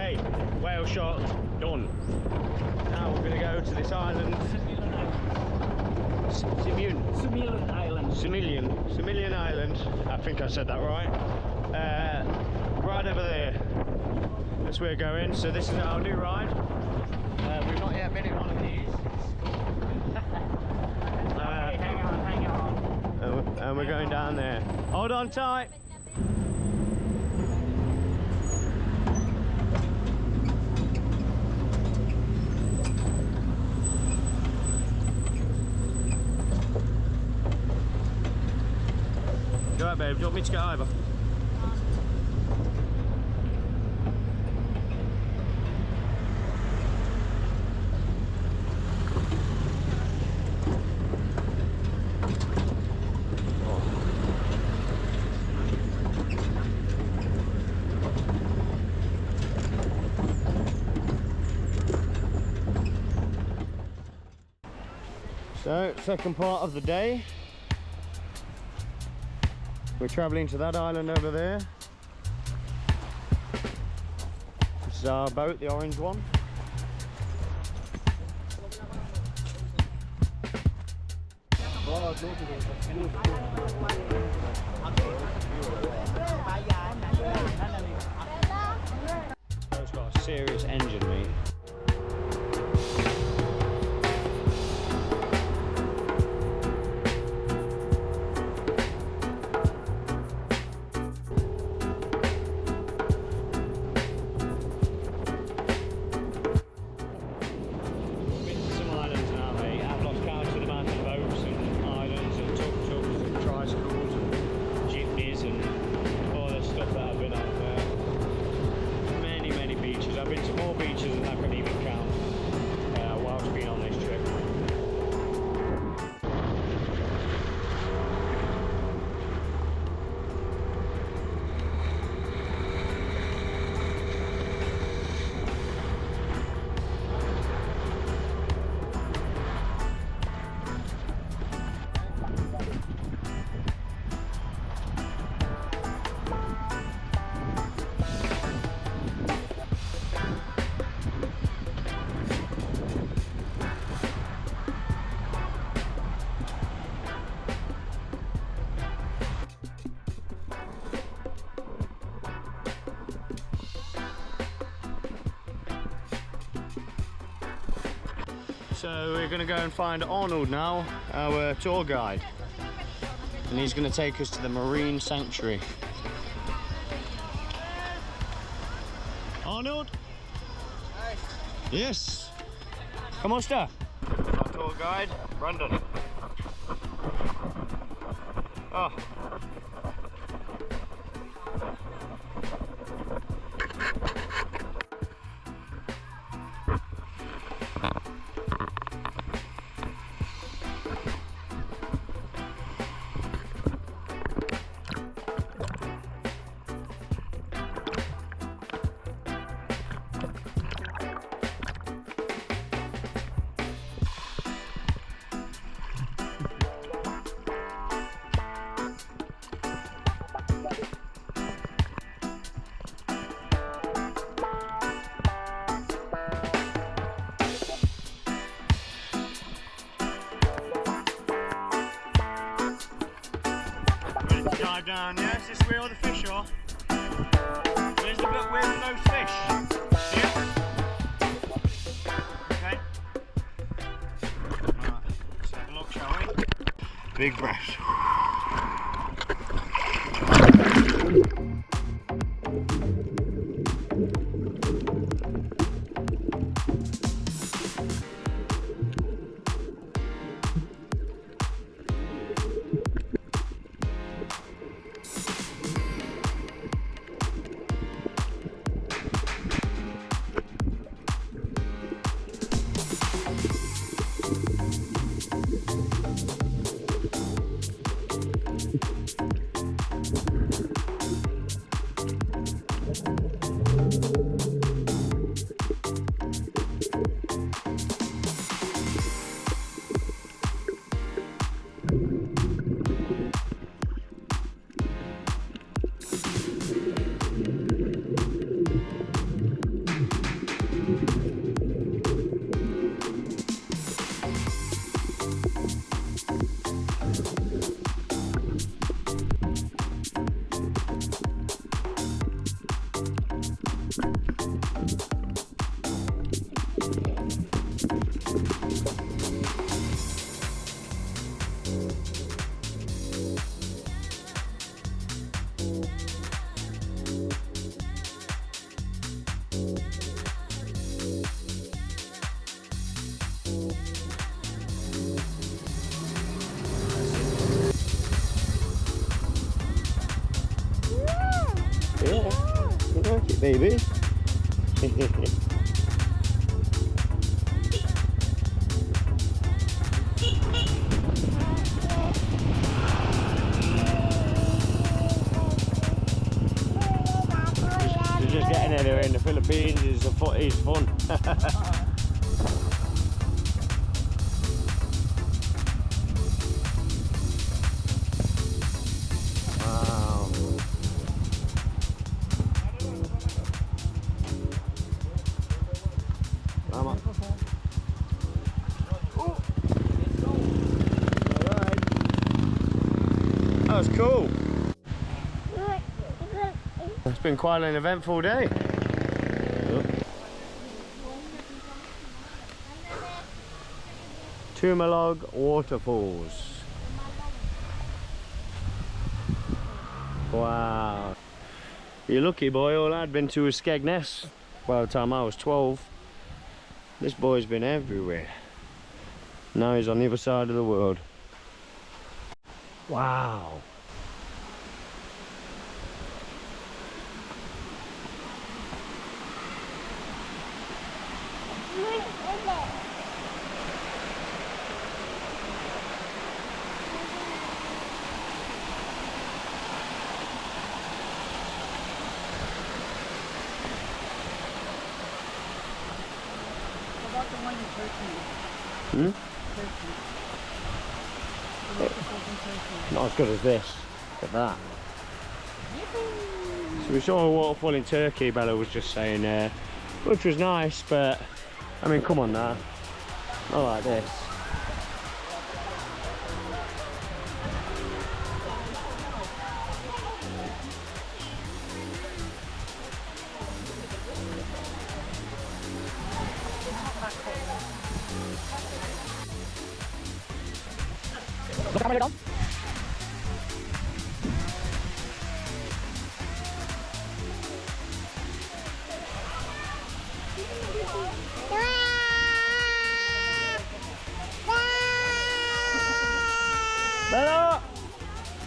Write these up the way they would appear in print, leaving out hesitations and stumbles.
Okay, whale shot done. Now we're going to go to this island. Sumilon Island. Sumilon Island. I think I said that right. Right over there. That's where we're going. So this is our new ride. We've not yet been in one of these. Hang on. And we're going down there. Hold on tight. Go ahead, babe. Do you want me to get over? So, second part of the day. We're travelling to that island over there. This is our boat, the orange one. It's got a serious engine, mate. So we're going to go and find Arnold now, our tour guide, and he's going to take us to the marine sanctuary. Arnold? Hi. Yes. Come on, sir. Our tour guide, Brandon. Oh. Dive down, yes, this is where all the fish are. There's the bit where the most fish. Yeah? Okay. Right, let's have a look, shall we? Big breath. Yeah, you like it, baby. Just getting anywhere in the Philippines is fun. Wow. Come on. Alright. That was cool. It's been quite an eventful day. Tumalog Waterfalls. Wow. You're lucky, boy. All I'd been to was Skegness by the time I was 12. This boy's been everywhere. Now he's on the other side of the world. Wow. About the one in Turkey. Hmm? Turkey. The waterfalls in Turkey. Not as good as this. Look at that. So we saw a waterfall in Turkey, Bella was just saying there, which was nice, but I mean, come on now. Not like this. Bella!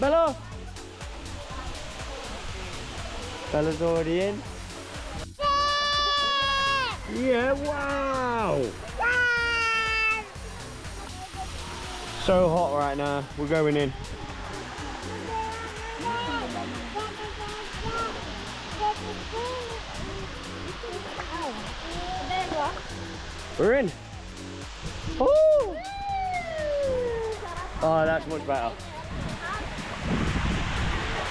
Bella! Bella's already in. Yeah, wow! So hot right now, we're going in. We're in. Woo! Oh, that's much better.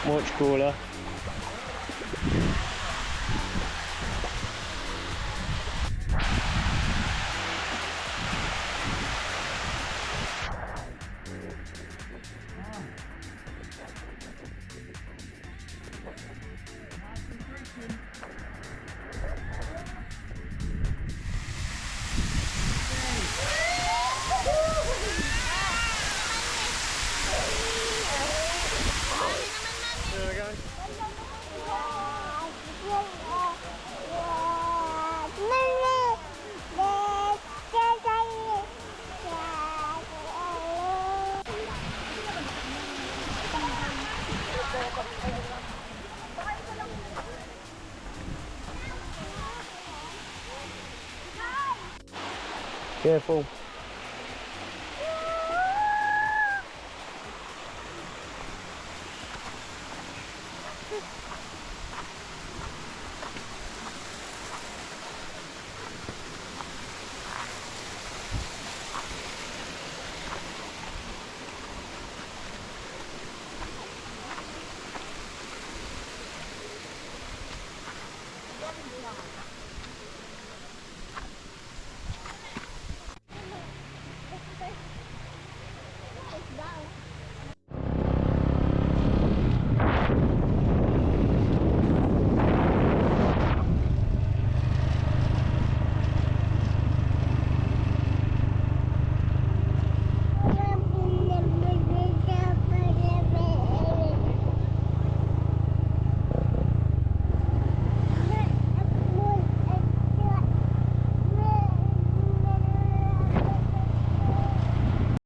Much cooler. There we go. Careful.